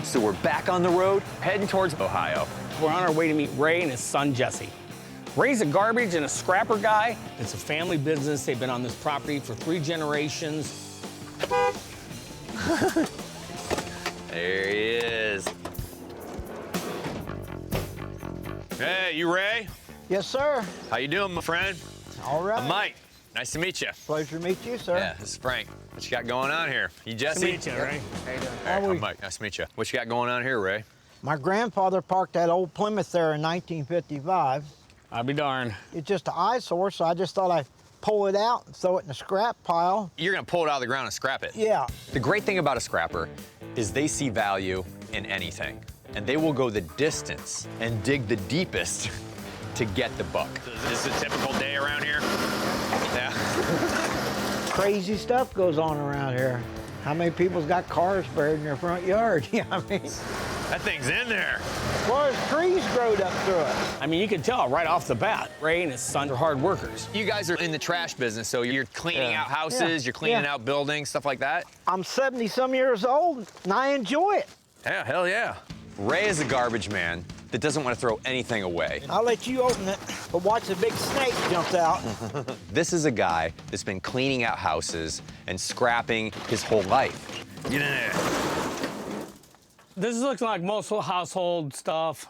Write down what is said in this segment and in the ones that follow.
So we're back on the road, heading towards Ohio. We're on our way to meet Ray and his son, Jesse. Ray's a garbage and a scrapper guy. It's a family business. They've been on this property for 3 generations. There he is. Hey, you Ray? Yes, sir. How you doing, my friend? All right. I'm Mike. Nice to meet you. Pleasure to meet you, sir. Yeah, this is Frank. What you got going on here? You Jesse? Nice to meet you, Ray. How you doing? Hey, I'm Mike. Nice to meet you. What you got going on here, Ray? My grandfather parked that old Plymouth there in 1955. I'll be darned. It's just an eyesore, so I just thought I'd pull it out and throw it in the scrap pile. You're gonna pull it out of the ground and scrap it. Yeah. The great thing about a scrapper is they see value in anything, and they will go the distance and dig the deepest to get the buck. Is this a typical day around here? Yeah. Crazy stuff goes on around here. How many people's got cars buried in their front yard? Yeah, I mean, That thing's in there. well, there's trees growed up through it. I mean, you can tell right off the bat, Ray and his son are hard workers. You guys are in the trash business, so you're cleaning out houses, you're cleaning out buildings, stuff like that? I'm 70-some years old, and I enjoy it. Yeah, hell yeah. Ray is a garbage man that doesn't want to throw anything away. I'll let you open it, but watch the big snake jumps out. This is a guy that's been cleaning out houses and scrapping his whole life. Get in there. This looks like most household stuff.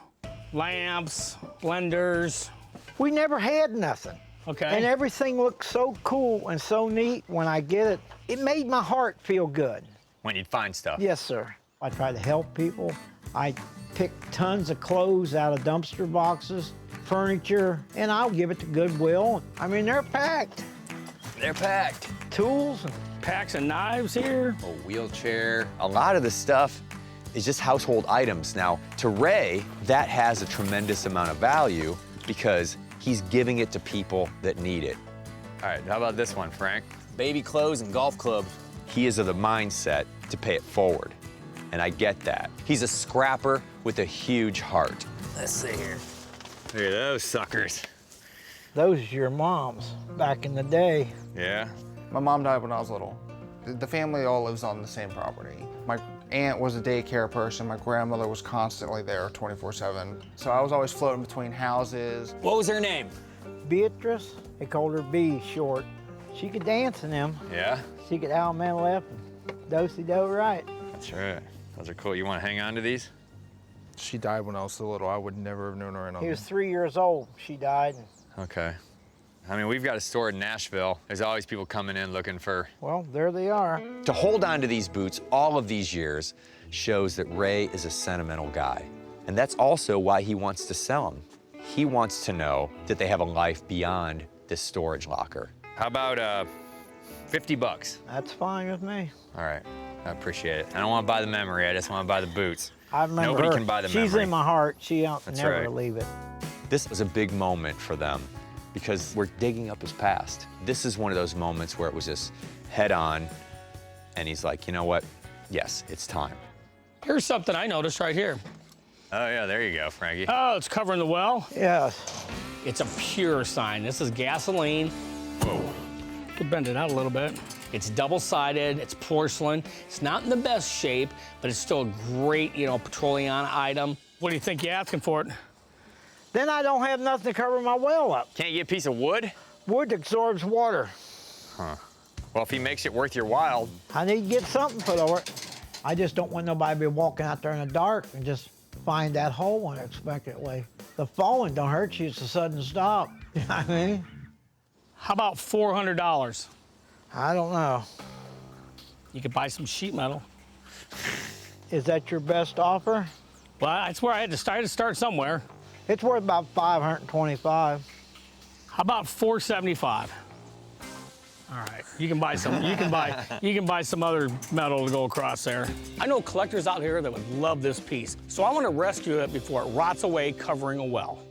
Lamps, blenders. We never had nothing. Okay. And everything looked so cool and so neat when I get it. It made my heart feel good. When you'd find stuff. Yes, sir. I try to help people. I pick tons of clothes out of dumpster boxes, furniture, and I'll give it to Goodwill. I mean, they're packed. They're packed. Tools. Packs of knives here. A wheelchair. A lot of the stuff is just household items. Now, to Ray, that has a tremendous amount of value because he's giving it to people that need it. All right, how about this one, Frank? Baby clothes and golf clubs. He is of the mindset to pay it forward, and I get that. He's a scrapper with a huge heart. Let's see here. Look at those suckers. Those are your mom's back in the day. Yeah? My mom died when I was little. The family all lives on the same property. My aunt was a daycare person. My grandmother was constantly there 24/7. So I was always floating between houses. What was her name? Beatrice, they called her B short. She could dance in them. Yeah? She could Al Man left and do-si-do right. That's right. Those are cool. You want to hang on to these? She died when I was so little. I would never have known her. He was 3 years old. She died. Okay. I mean, we've got a store in Nashville. There's always people coming in looking for... Well, there they are. To hold on to these boots all of these years shows that Ray is a sentimental guy. And that's also why he wants to sell them. He wants to know that they have a life beyond this storage locker. How about 50 bucks? That's fine with me. All right, I appreciate it. I don't want to buy the memory, I just want to buy the boots. I remember Nobody her. can buy the She's memory. in my heart. She don't That's never right. leave it. This was a big moment for them because we're digging up his past. This is one of those moments where it was just head on, and he's like, you know what? Yes, it's time. Here's something I noticed right here. Oh yeah, there you go, Frankie. Oh, it's covering the well. Yes. It's a pure sign. This is gasoline. Whoa. Could bend it out a little bit. It's double-sided, it's porcelain. It's not in the best shape, but it's still a great, petroleum item. What do you think you're asking for it? Then I don't have nothing to cover my well up. Can't you get a piece of wood? Wood absorbs water. Huh. Well, if he makes it worth your while. I need to get something for it. I just don't want nobody to be walking out there in the dark and just find that hole unexpectedly. The falling don't hurt you, it's a sudden stop. You know what I mean? How about $400? I don't know. You could buy some sheet metal. Is that your best offer? Well, that's where I had to start somewhere. It's worth about $525. How about $475? All right, you can buy some. You can buy some other metal to go across there. I know collectors out here that would love this piece, so I want to rescue it before it rots away, covering a well.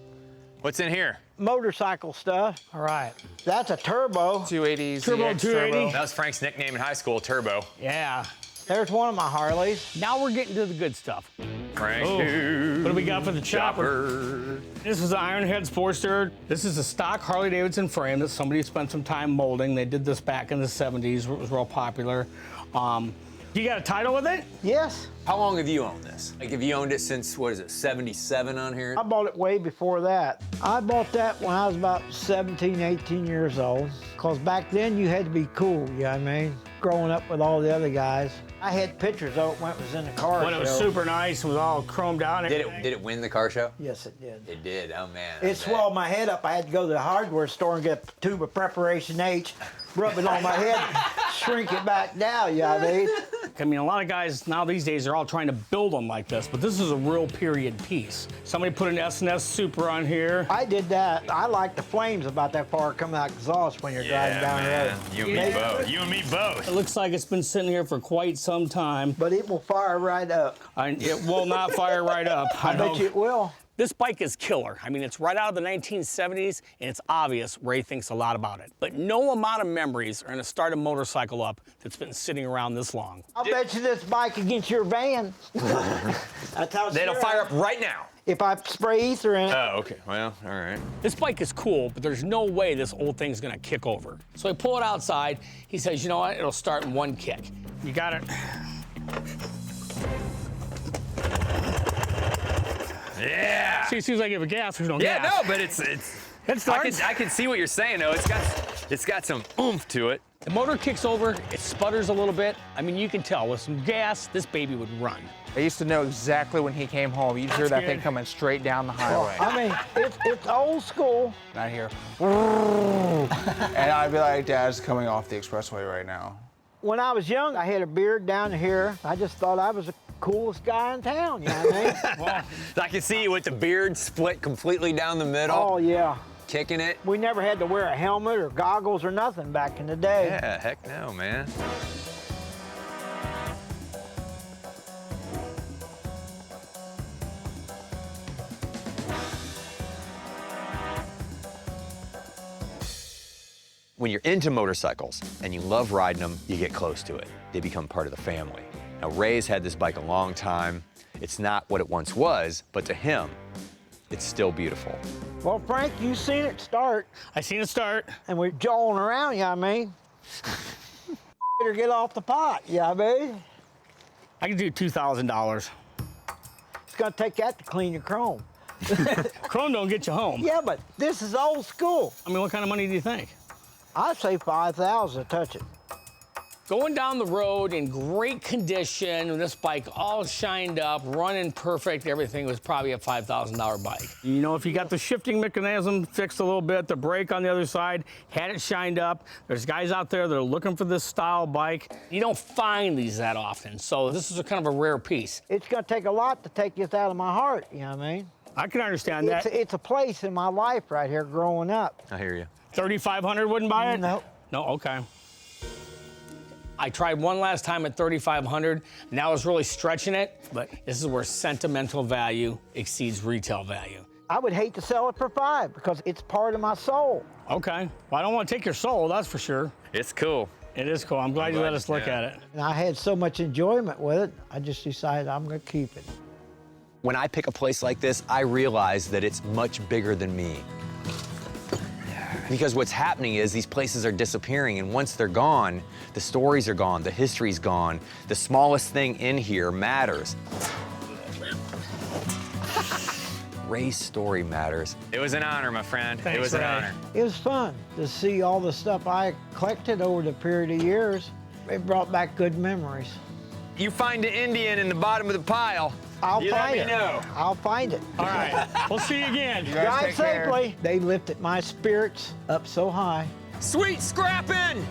What's in here? Motorcycle stuff. All right. That's a turbo. 280s. Turbo ZX 280. That was Frank's nickname in high school, Turbo. Yeah. There's one of my Harleys. Now we're getting to the good stuff. Frank. Oh, what do we got for the chopper? This is the Ironhead Sportster. This is a stock Harley-Davidson frame that somebody spent some time molding. They did this back in the 70s. It was real popular. You got a title with it? Yes. How long have you owned this? Like, have you owned it since, what is it, 77 on here? I bought it way before that. I bought that when I was about 17, 18 years old. Because back then you had to be cool, you know what I mean? Growing up with all the other guys. I had pictures of it when it was in the car When it was show. super nice, it was all chromed out. Did it win the car show? Yes, it did. It did, oh man. It swelled my head up. I had to go to the hardware store and get a tube of Preparation H, rub it on my head, shrink it back down, you know what I mean? I mean, a lot of guys now these days are all trying to build them like this, but this is a real period piece. Somebody put an S&S Super on here. I did that. I like the flames about that far coming out exhaust when you're driving down the road. You and me both. You and me both. It looks like it's been sitting here for quite some time. But it will fire right up. It will not fire right up. I bet you it will. This bike is killer. I mean, it's right out of the 1970s, and it's obvious Ray thinks a lot about it. But no amount of memories are gonna start a motorcycle up that's been sitting around this long. I'll bet you this bike against your van. That's how it's It'll fire up right now. If I spray ether in it. Oh, okay, well, all right. This bike is cool, but there's no way this old thing's gonna kick over. So I pull it outside. He says, you know what? It'll start in one kick. You got it. Yeah. See, as soon as I give it gas, there's no Yeah, gas. no, but it's. It starts. I can see what you're saying though. It's got some oomph to it. The motor kicks over, it sputters a little bit. I mean, you can tell with some gas, this baby would run. I used to know exactly when he came home. You'd hear that good. thing coming straight down the highway. I mean, it's old school. And I'd hear, and I'd be like, Dad's coming off the expressway right now. When I was young, I had a beard down here. I just thought I was the coolest guy in town, you know what I mean? I can see you with the beard split completely down the middle, Oh, yeah. kicking it. We never had to wear a helmet or goggles or nothing back in the day. Yeah, heck no, man. When you're into motorcycles and you love riding them, you get close to it. They become part of the family. Now, Ray's had this bike a long time. It's not what it once was, but to him, it's still beautiful. Well, Frank, you seen it start, I seen it start. and we're jawing around, you know what I mean? Better get off the pot, you know what I mean? I can do $2,000. It's gonna take that to clean your chrome. Chrome don't get you home. Yeah, but this is old school. I mean, what kind of money do you think? I'd say 5,000 to touch it. Going down the road in great condition, with this bike all shined up, running perfect, everything was probably a $5,000 bike. You know, if you got the shifting mechanism fixed a little bit, the brake on the other side, had it shined up, there's guys out there that are looking for this style bike. You don't find these that often, so this is a kind of a rare piece. It's gonna take a lot to take this out of my heart, you know what I mean? I can understand that. It's a place in my life right here growing up. I hear you. 3,500 wouldn't buy it? No. No, okay. I tried one last time at 3,500. Now I was really stretching it, but this is where sentimental value exceeds retail value. I would hate to sell it for 5 because it's part of my soul. Okay. Well, I don't want to take your soul, that's for sure. It's cool. It is cool. I'm glad you let us look at it. And I had so much enjoyment with it, I just decided I'm gonna keep it. When I pick a place like this, I realize that it's much bigger than me. Because what's happening is these places are disappearing, and once they're gone, the stories are gone, the history's gone. The smallest thing in here matters. Ray's story matters. It was an honor, my friend. Thanks, it was an Ray. honor. It was fun to see all the stuff I collected over the period of years. It brought back good memories. You find an Indian in the bottom of the pile, I'll you find let me it. know. I'll find it. All right. We'll see you again. Drive take care. safely. They lifted my spirits up so high. Sweet scrapping!